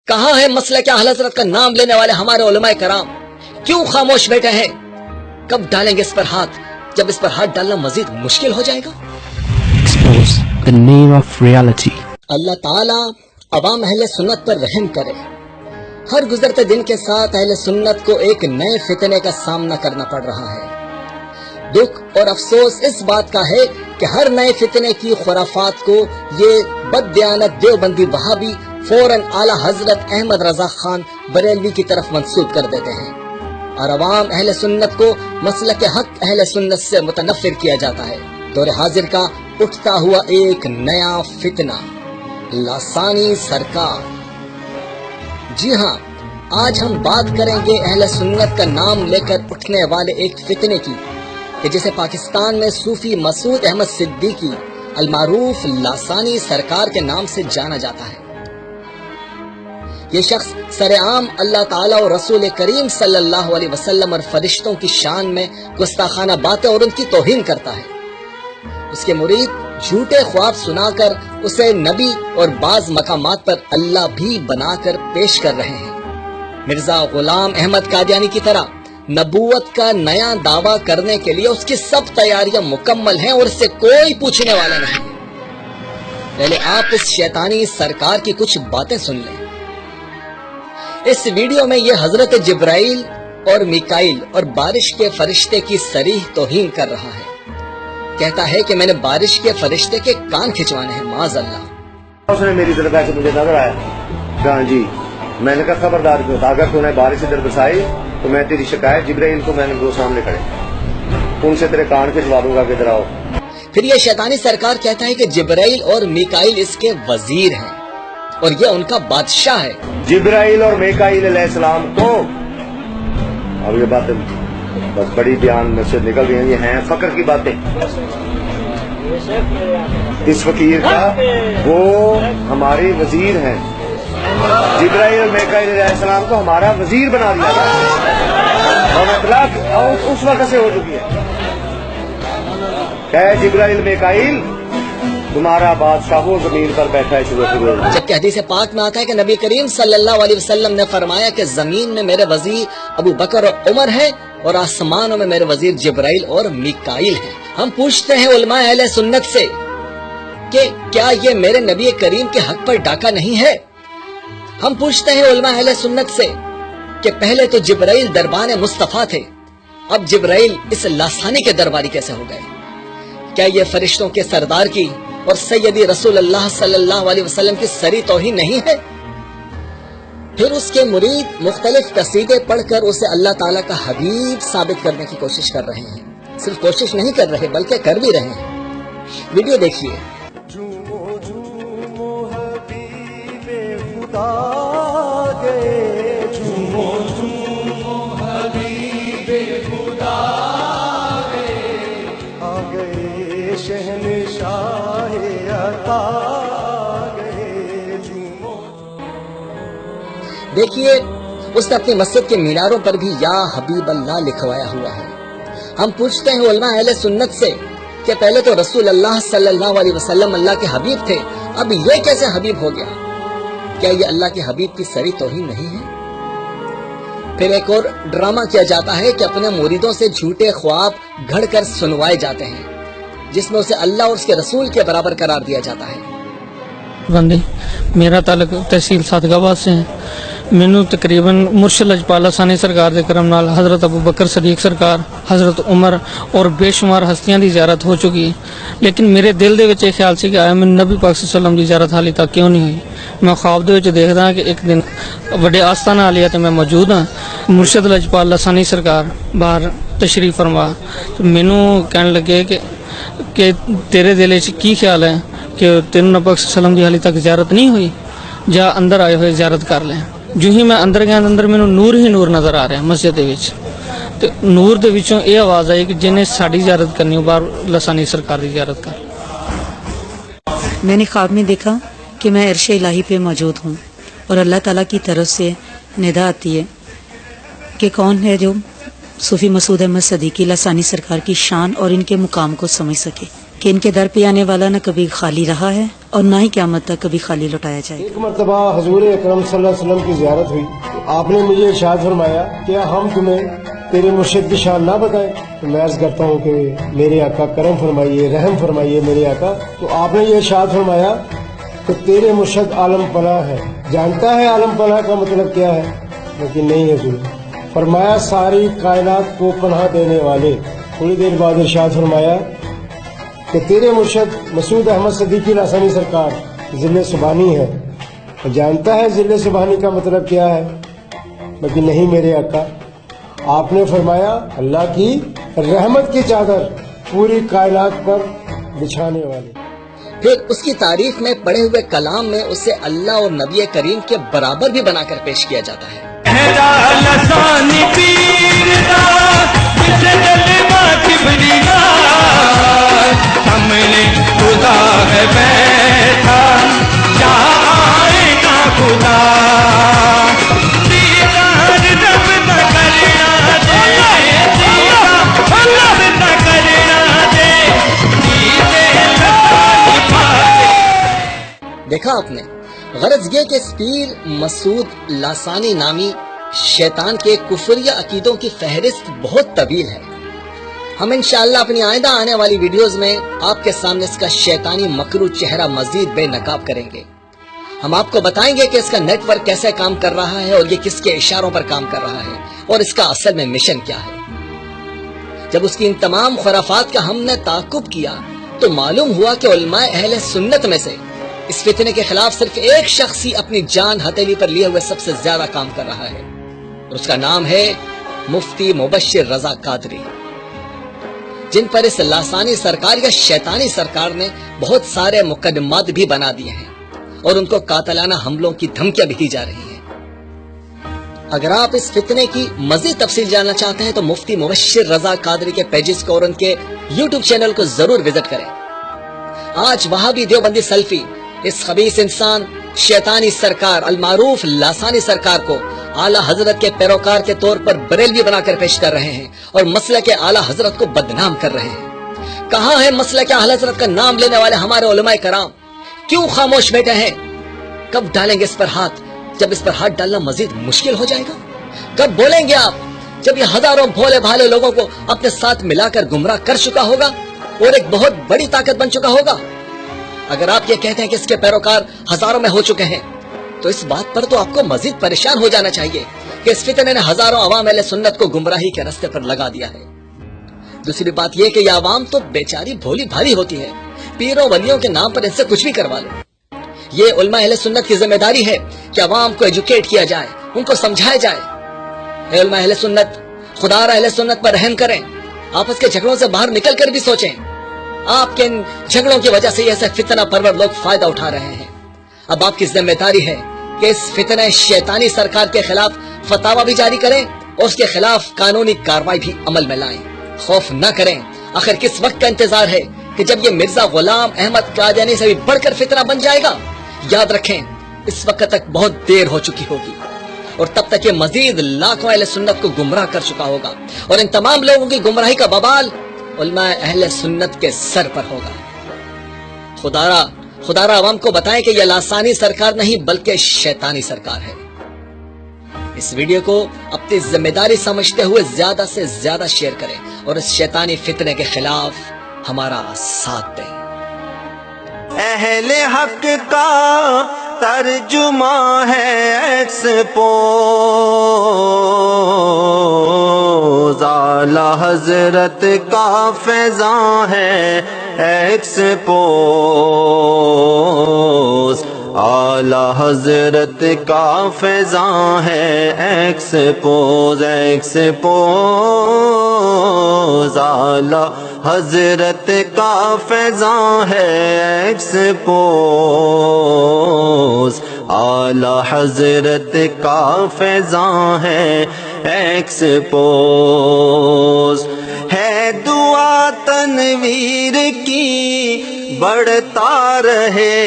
کہاں ہے مسئلہ کہ اعلی حضرت کا نام لینے والے ہمارے علماء کرام؟ کیوں خاموش بیٹھے ہیں؟ کب ڈالیں گے اس پر ہاتھ، جب اس پر ہاتھ ڈالنا مزید مشکل ہو جائے گا؟ The name of reality. اللہ تعالیٰ عوام اہل سنت پر رحم کرے۔ ہر گزرتے دن کے ساتھ اہل سنت کو ایک نئے فتنے کا سامنا کرنا پڑ رہا ہے۔ دکھ اور افسوس اس بات کا ہے کہ ہر نئے فتنے کی خرافات کو یہ بددیانت دیوبندی وہابی فوراً اعلی حضرت احمد رضا خان بریلوی کی طرف منسوب کر دیتے ہیں، اور عوام اہل سنت کو مسلک حق اہل سنت سے متنفر کیا جاتا ہے۔ دور حاضر کا اٹھتا ہوا ایک نیا فتنہ، لاسانی سرکار۔ جی ہاں، آج ہم بات کریں گے اہل سنت کا نام لے کر اٹھنے والے ایک فتنے کی، کہ جسے پاکستان میں صوفی مسعود احمد صدیقی المعروف لاسانی سرکار کے نام سے جانا جاتا ہے۔ یہ شخص سرعام اللہ تعالیٰ اور رسول کریم صلی اللہ علیہ وسلم اور فرشتوں کی شان میں گستاخانہ باتیں اور ان کی توہین کرتا ہے۔ اس کے مرید جھوٹے خواب سنا کر اسے نبی اور بعض مقامات پر اللہ بھی بنا کر پیش کر رہے ہیں۔ مرزا غلام احمد قادیانی کی طرح نبوت کا نیا دعویٰ کرنے کے لیے اس کی سب تیاریاں مکمل ہیں اور اس سے کوئی پوچھنے والا نہیں۔ پہلے آپ اس شیطانی سرکار کی کچھ باتیں سن لیں۔ اس ویڈیو میں یہ حضرت جبرائیل اور میکائیل اور بارش کے فرشتے کی صریح توہین کر رہا ہے۔ کہتا ہے کہ میں نے بارش کے فرشتے کے کان کھچوانے ہیں، معاذ اللہ۔ اس نے میری طرف ایسے مجھے نظر آیا، کہا جی، میں نے کہا خبردار کیوں، اگر تو نے بارش ادھر بسائی تو میں تیری شکایت جبرائیل کو، میں نے وہ سامنے کھڑے، ان سے تیرے کان کھچوا دوں گا کہ ادھر آؤ۔ پھر یہ شیطانی سرکار کہتا ہے کہ جبرائیل اور میکائیل اس کے وزیر ہیں اور یہ ان کا بادشاہ ہے۔ جبرائیل اور میکائیل علیہ السلام کو، اب یہ باتیں بس بڑی بیان میں سے نکل گئی ہیں، یہ ہیں فقر کی باتیں۔ اس فقیر کا وہ ہمارے وزیر ہیں، جبرائیل اور میکائیل علیہ السلام کو ہمارا وزیر بنا دیا گیا، اور اطلاق اس وقت سے ہو چکی ہے۔ کہ جبرائیل میکائیل تمہارا بادشاہ وہ زمین پر بیٹھا ہے شروع۔ جبکہ حدیث پاک میں آتا ہے کہ نبی کریم صلی اللہ علیہ وسلم نے فرمایا کہ زمین میں میرے وزیر ابو بکر اور عمر ہے اور آسمانوں میں میرے وزیر جبرائیل اور میکائیل ہیں۔ ہم پوچھتے ہیں علماء اہل سنت سے کہ کیا یہ میرے نبی کریم کے حق پر ڈاکہ نہیں ہے؟ ہم پوچھتے ہیں علماء اہل سنت سے کہ پہلے تو جبرائیل دربان مصطفیٰ تھے، اب جبرائیل اس لاسانی کے درباری کیسے ہو گئے؟ کیا یہ فرشتوں کے سردار کی اور سیدی رسول اللہ صلی اللہ علیہ وسلم کی سری توہین نہیں ہے؟ پھر اس کے مرید مختلف قصیدے پڑھ کر اسے اللہ تعالیٰ کا حبیب ثابت کرنے کی کوشش کر رہے ہیں۔ صرف کوشش نہیں کر رہے بلکہ کر بھی رہے ہیں۔ ویڈیو دیکھیے۔ دیکھیے، اس نے اپنی مسجد کے میناروں پر بھی یا حبیب اللہ لکھوایا ہوا ہے۔ ہم پوچھتے ہیں علماء اہل سنت سے کہ پہلے تو رسول اللہ صلی اللہ علیہ وسلم اللہ کے حبیب تھے، اب یہ کیسے حبیب ہو گیا؟ کیا یہ اللہ کے حبیب کی سری توہین نہیں ہے؟ پھر ایک اور ڈرامہ کیا جاتا ہے کہ اپنے مریدوں سے جھوٹے خواب گھڑ کر سنوائے جاتے ہیں، جس میں اسے اللہ اور اس کے رسول کے برابر قرار دیا جاتا ہے۔ بندے میرا تعلق تحصیل سادگاباد سے ہے۔ مینو تقریباً مرشد لجپال لاسانی سرکار دے کرم نال حضرت ابو بکر صدیق سرکار، حضرت عمر اور بے شمار ہستیاں دی زیارت ہو چکی ہے، لیکن میرے دل دے وچ یہ خیال سی کہ آیا میں نبی پاک صلی اللہ علیہ وسلم دی زیارت حالی تک کیوں نہیں ہوئی۔ میں خواب دے وچ دیکھدا ہاں کہ ایک دن بڑے آستانہ عالیہ تے میں موجود ہاں، مرشد لجپال لاسانی سرکار باہر تشریف فرما، مینوں کہن لگے کہ تیرے دل وچ کی خیال ہے کہ تینوں نبی پاک صلی اللہ علیہ وسلم دی حالی تک زیارت نہیں ہوئی، جا اندر آئے ہوئے زیارت کر لیں۔ جو ہی میں اندر گیا، اندر مینوں نور ہی نور نظر آ رہا ہے مسجد دے وچ، تے نور دے وچوں یہ آواز آئی کہ جنہیں ساڈی زیارت کرنی ہو باہر لاسانی سرکار دی زیارت کر۔ میں نے خواب میں دیکھا کہ میں عرش الہی پہ موجود ہوں اور اللہ تعالیٰ کی طرف سے ندا آتی ہے کہ کون ہے جو صوفی مسعود احمد صدیقی لاسانی سرکار کی شان اور ان کے مقام کو سمجھ سکے، کہ ان کے در پہ آنے والا نہ کبھی خالی رہا ہے اور نہ ہی قیامت تک کبھی خالی لوٹایا جائے. ایک مرتبہ حضور اکرم صلی اللہ علیہ وسلم کی زیارت ہوئی تو آپ نے مجھے ارشاد فرمایا کیا ہم تمہیں تیرے مرشد کی شان نہ بتائیں؟ تو میں عرض کرتا ہوں کہ میرے آقا کرم فرمائیے، رحم فرمائیے میرے آقا. تو آپ نے یہ ارشاد فرمایا کہ تیرے مرشد عالم پناہ ہے. جانتا ہے عالم پناہ کا مطلب کیا ہے؟ لیکن نہیں حضور. فرمایا ساری کائنات کو پناہ دینے والے. تھوڑی دیر بعد ارشاد فرمایا کہ تیرے مرشد مسعود احمد صدیقی لاسانی سرکار ذل سبحانی ہے. جانتا ہے ذل سبحانی کا مطلب کیا ہے؟ لیکن نہیں میرے آقا. آپ نے فرمایا اللہ کی رحمت کی چادر پوری کائنات پر بچھانے والے. پھر اس کی تعریف میں پڑھے ہوئے کلام میں اسے اللہ اور نبی کریم کے برابر بھی بنا کر پیش کیا جاتا ہے. دیکھا آپ نے، غرض یہ کہ اس پیر مسعود لاسانی نامی شیطان کے کفریہ عقیدوں کی فہرست بہت طویل ہے. ہم انشاءاللہ اپنی آئندہ آنے والی ویڈیوز میں آپ کے سامنے اس کا شیطانی مکروہ چہرہ مزید بے نقاب کریں گے. ہم آپ کو بتائیں گے کہ اس کا نیٹ ورک کیسے کام کر رہا ہے اور یہ کس کے اشاروں پر کام کر رہا ہے اور اس کا اصل میں مشن کیا ہے. جب اس کی ان تمام خرافات کا ہم نے تعاقب کیا تو معلوم ہوا کہ علماء اہل سنت میں سے اس فتنے کے خلاف صرف ایک شخص ہی اپنی جان ہتھیلی پر لیے ہوئے سب سے زیادہ کام کر رہا ہے اور اس کا نام ہے مفتی مبشر رضا قادری، جن پر اس لاسانی سرکار یا شیطانی سرکار نے بہت سارے مقدمات بھی بنا دیے ہیں اور ان کو قاتلانہ حملوں کی دھمکیاں بھی دی جا رہی ہیں. اگر آپ اس فتنے کی مزید تفصیل جاننا چاہتے ہیں تو مفتی مبشر رضا قادری کے پیجز کو اور ان کے یوٹیوب چینل کو ضرور وزٹ کریں. آج وہابی دیوبندی سلفی اس خبیث انسان شیطانی سرکار المعروف لاسانی سرکار کو اعلیٰ حضرت کے پیروکار کے طور پر بریلوی بنا کر پیش کر رہے ہیں اور مسلک اعلیٰ حضرت کو بدنام کر رہے ہیں. کہاں ہے مسلک اعلیٰ حضرت کا نام لینے والے ہمارے علماء کرام؟ کیوں خاموش بیٹھے ہیں؟ کب ڈالیں گے اس پر ہاتھ؟ جب اس پر ہاتھ ڈالنا مزید مشکل ہو جائے گا. کب بولیں گے آپ؟ جب یہ ہزاروں بھولے بھالے لوگوں کو اپنے ساتھ ملا کر گمراہ کر چکا ہوگا اور ایک بہت بڑی طاقت بن چکا ہوگا. اگر آپ یہ کہتے ہیں کہ اس کے پیروکار ہزاروں میں ہو چکے ہیں تو اس بات پر تو آپ کو مزید پریشان ہو جانا چاہیے کہ اس فتنے نے ہزاروں عوام اہل سنت کو گمراہی کے راستے پر لگا دیا ہے. دوسری بات یہ کہ یہ عوام تو بیچاری بھولی بھالی ہوتی ہے، پیروں ولیوں کے نام پر ان سے کچھ بھی کروا لو. یہ علماء اہل سنت کی ذمہ داری ہے کہ عوام کو ایجوکیٹ کیا جائے، ان کو سمجھایا جائے. اے علماء اہل سنت، خدا را اہل سنت پر رحم کریں، آپس کے جھگڑوں سے باہر نکل کر بھی سوچیں. آپ کے ان جھگڑوں کی وجہ سے ایسے فتنہ پرور لوگ فائدہ اٹھا رہے ہیں. اب آپ کی ذمہ داری ہے کہ اس فتنہ شیطانی سرکار کے خلاف فتاوی بھی جاری کریں اور اس کے خلاف قانونی کارروائی بھی عمل میں لائیں. خوف نہ کریں. آخر کس وقت کا انتظار ہے کہ جب یہ مرزا غلام احمد قادیانی سے بھی بڑھ کر فتنہ بن جائے گا؟ یاد رکھیں اس وقت تک بہت دیر ہو چکی ہوگی اور تب تک یہ مزید لاکھوں اہل سنت کو گمراہ کر چکا ہوگا اور ان تمام لوگوں کی گمراہی کا ببال علماء اہل سنت کے سر پر ہوگا. خدا را عوام کو بتائیں کہ یہ لاسانی سرکار نہیں بلکہ شیطانی سرکار ہے. اس ویڈیو کو اپنی ذمہ داری سمجھتے ہوئے زیادہ سے زیادہ شیئر کریں اور اس شیطانی فتنے کے خلاف ہمارا ساتھ دیں. اہل حق کا ترجمہ ہے ایکسپوز، اعلیٰ حضرت کا فیضان ہے ایکسپوز، اعلیٰ حضرت کا فیضان ہے ایکسپوز، ایکسپوز، اعلیٰ حضرت کا فیضان ہے ایکسپوز، اعلیٰ حضرت کا فیضان ہے ایکسپوز. ہے دعا تنویر کی بڑھتا رہے